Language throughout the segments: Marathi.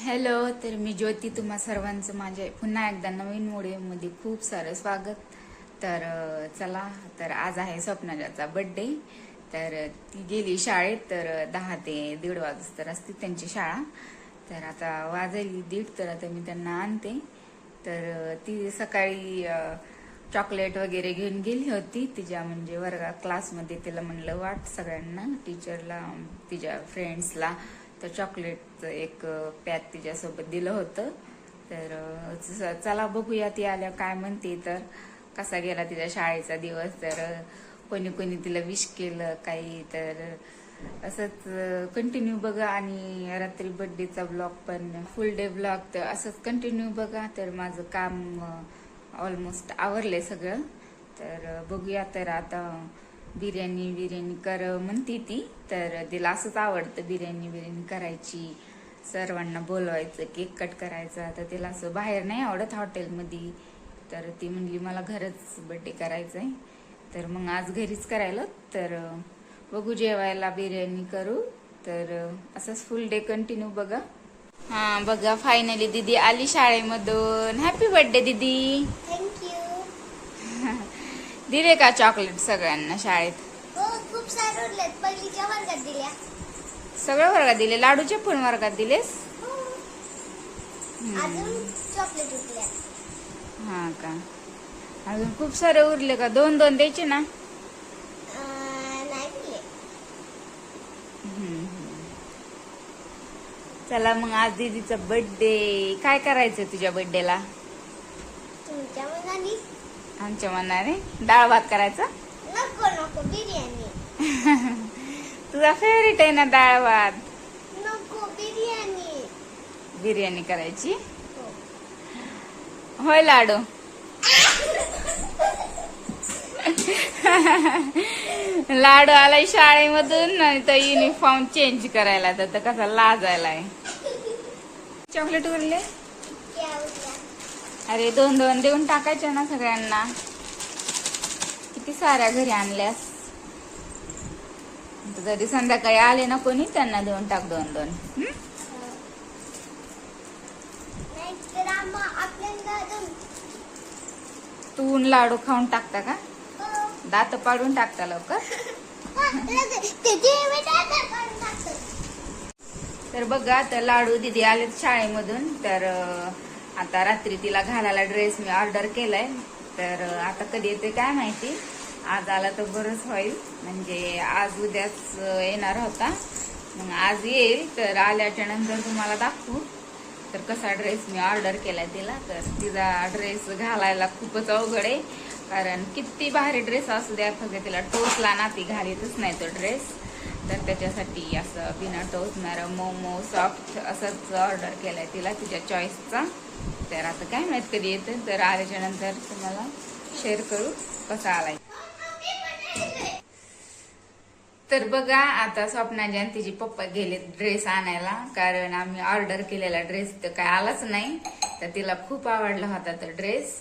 हॅलो, तर मी ज्योती. तुम्हा सर्वांचं माझ्या पुन्हा एकदा नवीन व्हिडिओमध्ये खूप सारं स्वागत. तर चला, तर आज आहे स्वप्नाजाचा बड्डे. तर ती गेली शाळेत, तर 10 ते 1:30 वाजता असते त्यांची शाळा. तर आता वाजली 1:30, तर आता मी त्यांना आणते. तर ती सकाळी चॉकलेट वगैरे घेऊन गेली होती तिच्या म्हणजे क्लासमध्ये. तिला म्हणलं वाट सगळ्यांना, टीचरला, तिच्या फ्रेंड्सला. तर चॉकलेटचं एक पॅक तिच्यासोबत दिलं होतं. तर चला बघूया ती आल्या काय म्हणते, तर कसा गेला तिच्या शाळेचा दिवस. तर कोणी कोणी तिला विश केलं काही, तर असंच कंटिन्यू बघा. आणि रात्री बर्थडेचा ब्लॉग पण, फुल डे ब्लॉग, तर असंच कंटिन्यू बघा. तर माझं काम ऑलमोस्ट आवरलंय सगळं. तर बघूया. तर आता बिर्याणी कर म्हणते ती. तर तिला असंच आवडतं बिर्याणी करायची, सर्वांना बोलवायचं, केक कट करायचा. तर तिला असं बाहेर नाही आवडत हॉटेलमध्ये. तर ती म्हणली मला घरच बर्थडे करायचा आहे. तर मग आज घरीच करायला. तर बघू, जेवायला बिर्याणी करू. तर असंच फुल डे कंटिन्यू बघा. हा बघा, फायनली दीदी आली शाळेमधून. हॅपी बर्थडे दीदी. थँक्यू. दिले का चॉकलेट सगळ्यांना शाळेत? हो, खूप सारे उरलेत. पहिलीच्या वर्गात दिल्या. सगळ्या वर्गात दिले? लाडूच्या पण वर्गात दिलेस? हो. अजून चॉकलेट उरल्या. हा का? अजून खूप सारे उरले का? 2-2 द्यायचे ना? नाही दिले. चला मग, आज दीदीचा बर्थडे. काय करायचं तुझ्या बर्थडेला? तुमच्या मनाने. आमच्या मनाने डाळ भात करायचा. नको नको, बिर्याणी. तुझा फेवरेट आहे ना डाळ भात. नको, बिर्याणी. बिर्याणी करायची. हो. होय लाडू. लाडू आलाय शाळेमधून, आणि तो युनिफॉर्म चेंज करायला. तर कसा लाजायलाय. चॉकलेट उरले? त्या उरल्या. अरे 2-2 देऊन टाकायच्या ना सगळ्यांना. किती साऱ्या घरी आणल्यास. जरी संध्याकाळी आले ना कोणी, त्यांना देऊन टाक 2-2. नाही तर आपल्याला तू लाडू खाऊन टाकता का? हो. दात पाडून टाकता लवकर. तर बघा, तर लाडू दीदी आलेत शाळेमधून. तर आता रात्री तिला घालायला ड्रेस मी ऑर्डर केलाय. तर आता कधी येते काय माहिती. आज आला तर बरंच होईल, म्हणजे आज उद्याच येणार होता. मग आज येईल. तर आल्याच्या नंतर तुम्हाला दाखवू तर कसा ड्रेस मी ऑर्डर केलाय तिला. तर तिचा ड्रेस घालायला खूपच अवघड आहे, कारण किती भारी ड्रेस असू द्या, फक्त तिला टोचला ना, ती घालीतच नाही तो ड्रेस. तर त्याच्यासाठी असं बिना टोचणारं मोमो सॉफ्ट असंच ऑर्डर केलाय तिला, तिच्या चॉईसचा. तर आता काय माहित कधी येतं. तर आल्याच्या नंतर तुम्हाला शेअर करू कसा आलाय. तर बघा, आता स्वप्नाजी आणि तिचे पप्पा गेले ड्रेस आणायला, कारण आम्ही ऑर्डर केलेला ड्रेस तर काय आलाच नाही. तर तिला खूप आवडला होता तो ड्रेस.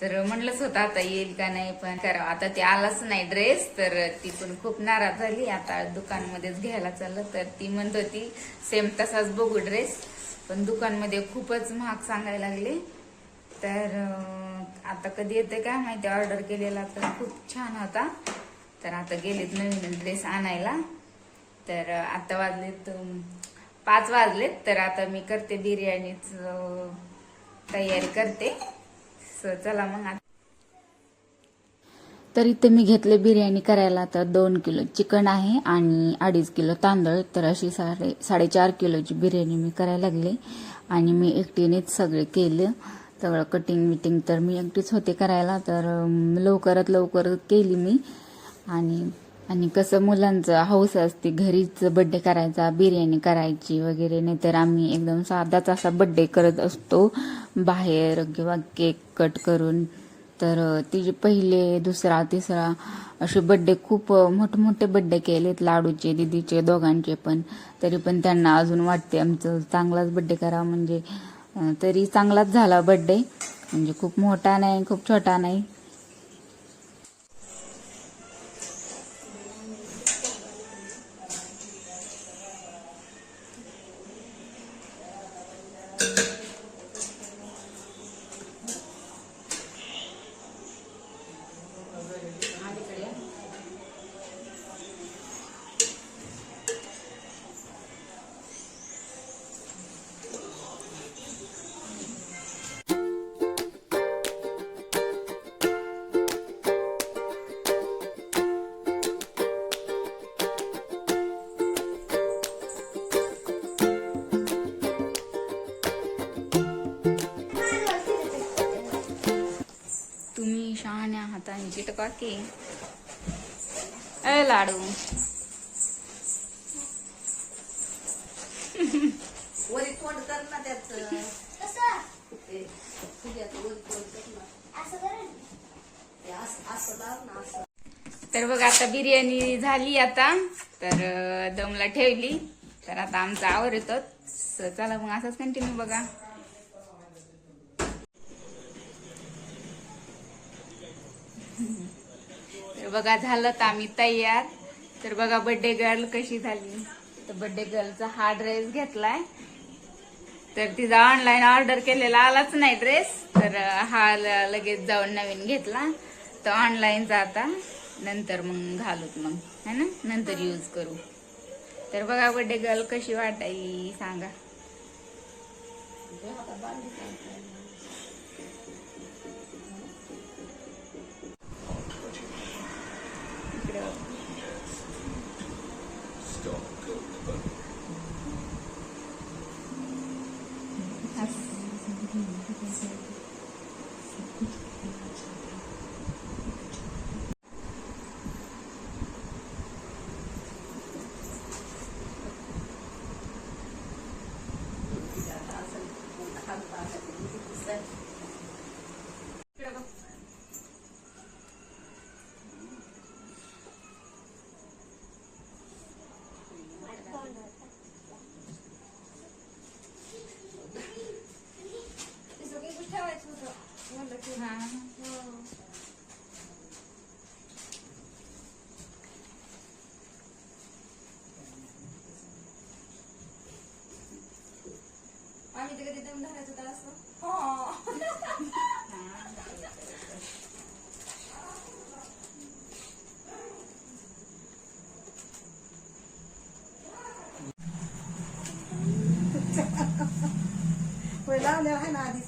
तर म्हणलंच होतं आता येईल का नाही, पण करा आता ते आलाच नाही ड्रेस. तर ती पण खूप नाराज झाली. आता दुकानमध्येच घ्यायला चाललं. तर ती म्हणत होती सेम तसाच बघू ड्रेस, पण दुकानमध्ये खूपच महाग सांगायला लागले. तर आता कधी येते काय माहिती. ऑर्डर केलेला तर खूप छान होता. तर आता गेलेत नवीन ड्रेस आणायला. तर आता वाजलेत 5 वाजलेत. तर आता मी करते बिर्याणीच तयारी करते. चला मग. तर इथे मी घेतले बिर्याणी करायला. तर 2 किलो चिकन आहे आणि 2.5 किलो तांदूळ. तर अशी 4.5 किलोची बिर्याणी मी करायला लागले. आणि मी एकटीनेच सगळे केलं. सगळं कटिंग विटिंग तर मी एकटीच होते करायला. तर लवकरात लवकर केली मी. आणि कसं मुलांचं हौस असते घरीच बड्डे करायचा, बिर्याणी करायची वगैरे. नाही तर आम्ही एकदम साधाच असा बड्डे करत असतो बाहेर, किंवा केक कट करून. तर तिचे पहिले, दुसरा, तिसरा असे बड्डे, खूप मोठमोठे बड्डे केलेत लाडूचे, दीदीचे, दोघांचे पण. तरी पण त्यांना अजून वाटते आमचं चांगलाच बड्डे करावा. म्हणजे तरी चांगलाच झाला बड्डे, म्हणजे खूप मोठा नाही, खूप छोटा नाही. तुम्ही शहाण्या हाताने चिटका की ए लाडू. वरी तोंड कर ना त्याचं. कसं ते तुझ्याचं वरी तोंड कर ना. असं करेल ते असं लाव ना असं. तर बघ आता बिर्याणी झाली आता. तर दमला ठेवली. तर आता आमचा आवर येतो. चला मग असंच कंटिन्यू बघा. तर बघा झालं तर आम्ही तयार. तर बघा बर्थडे गर्ल कशी झाली. तर बर्थडे गर्लचा हा ड्रेस घेतलाय. तर तिचा ऑनलाईन ऑर्डर केलेला आलाच नाही ड्रेस. तर हा लगेच जाऊन नवीन घेतला. तर ऑनलाईनचा आता नंतर मग घालूत मग है ना, नंतर यूज करू. तर बघा बर्थडे गर्ल कशी वाटाई सांगा. आता बांधली काय. इकडं आम्ही ते कधी दम धरायचं तर असं. होय लावलेलं आहे ना आधीच.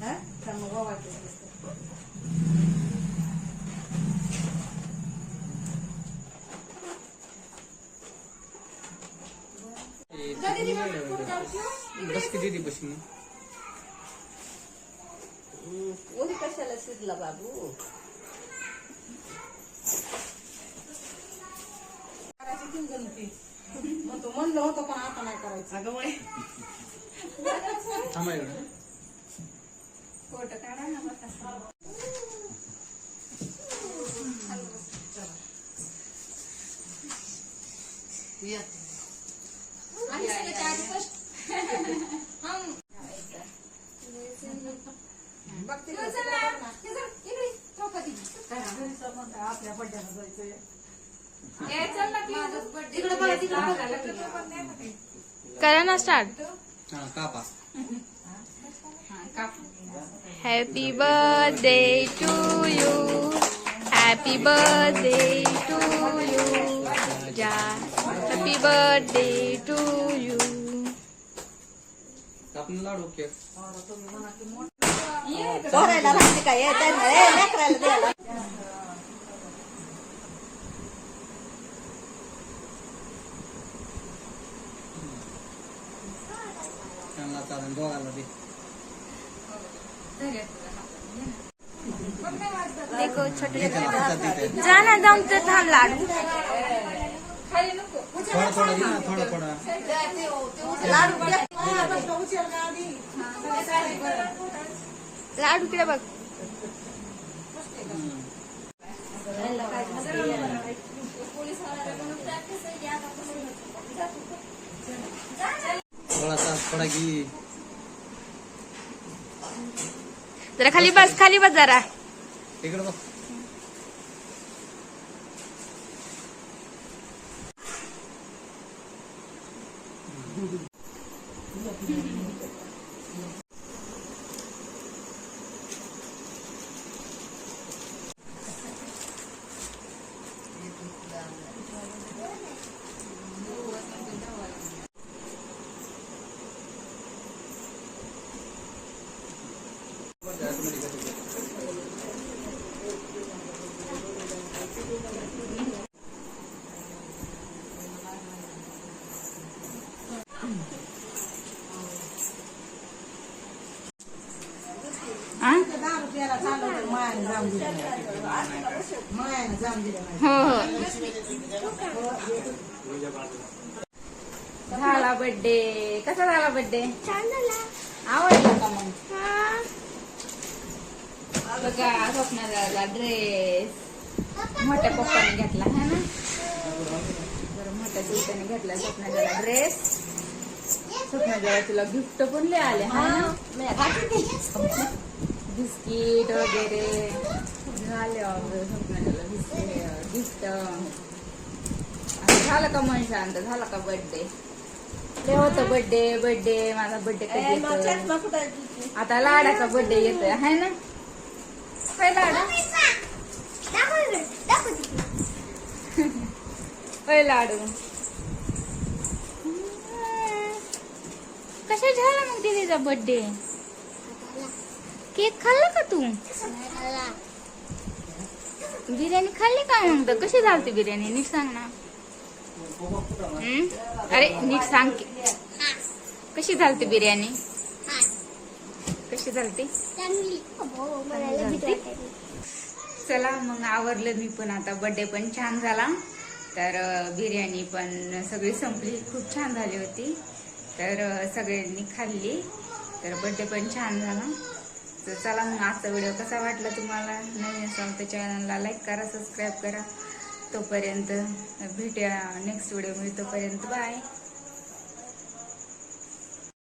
हा तर मग वाटलं बस किती ती बसून ओली कशाला शिजला बाबू. करायची तीन गणपती मग तो म्हणलं होतं पण आता नाही करायचं. अगं वय थांबा इकडे. फोटो काढा ना बघा. या. आपल्या बड्याला जायचंय. करा ना स्टार्ट. हा कापा. Happy birthday to you. Happy birthday to you. जा हॅपी बर्थडे टू यू. कापून लाडू केक. धरायला लागते काय लेकरायला द्यायला. त्यांना चालेल दोघांना दे. देखो छोटे त्याला दे. जा ना जाऊन तर थांब लाडू. थोडा थोडा दे ना, थोडा थोडा. लाडू तिकडे बघ. थोडा घे. जरा खाली बस, खाली बस जरा. इकडे बघ. त्याला चाललं तर मायाने जाऊन दिलं नाही. मायाने जाऊन दिलं नाही. हो झाला बर्थडे. कसा झाला बर्थडे? छान झाला. आवडला का मग? हा. बघा स्वप्नाला ड्रेस मोठ्या पप्पाने घेतला है ना. बरं मोठ्या दिवसाने घेतला स्वप्नाला ड्रेस. स्वप्नाला तुला गिफ्ट पण लय आले हा ना. बिस्किट वगैरे झाले स्वप्नाला गिफ्ट. झालं का मन शांत? झाला का बर्थडे? लय होतं बर्थडे माझा बर्थडे कधी येतोय? आता लाडाचा बर्थडे येतोय है ना. काय लाडा? दाखव इकडे. दाखव तिकडे. होय लाडू. कशा झाला मग दीदीचा बर्थडे? केक खाल्ला का तू? झाला. बिर्याणी खाल्ली का मग? तर कशी झालती बिर्याणी नीट सांग ना. अरे नीट सांग की. कशी झालती बिर्याणी? हा. कशी झालती? चांगली. हो, मला लय भीती वाटायली. चला मग आवरलं मी पण. आता बर्थडे पण छान झाला. तर बिर्याणी पण सगळी संपली. खूप छान झाली होती. तर सगळ्यांनी खाल्ली. तर बर्थडे पण छान झाला. तर चला मग आजचा व्हिडिओ कसा वाटला तुम्हाला? नवीन असाल तर चॅनलला लाईक करा, सबस्क्राईब करा. तोपर्यंत भेटूया नेक्स्ट व्हिडिओ. तोपर्यंत बाय.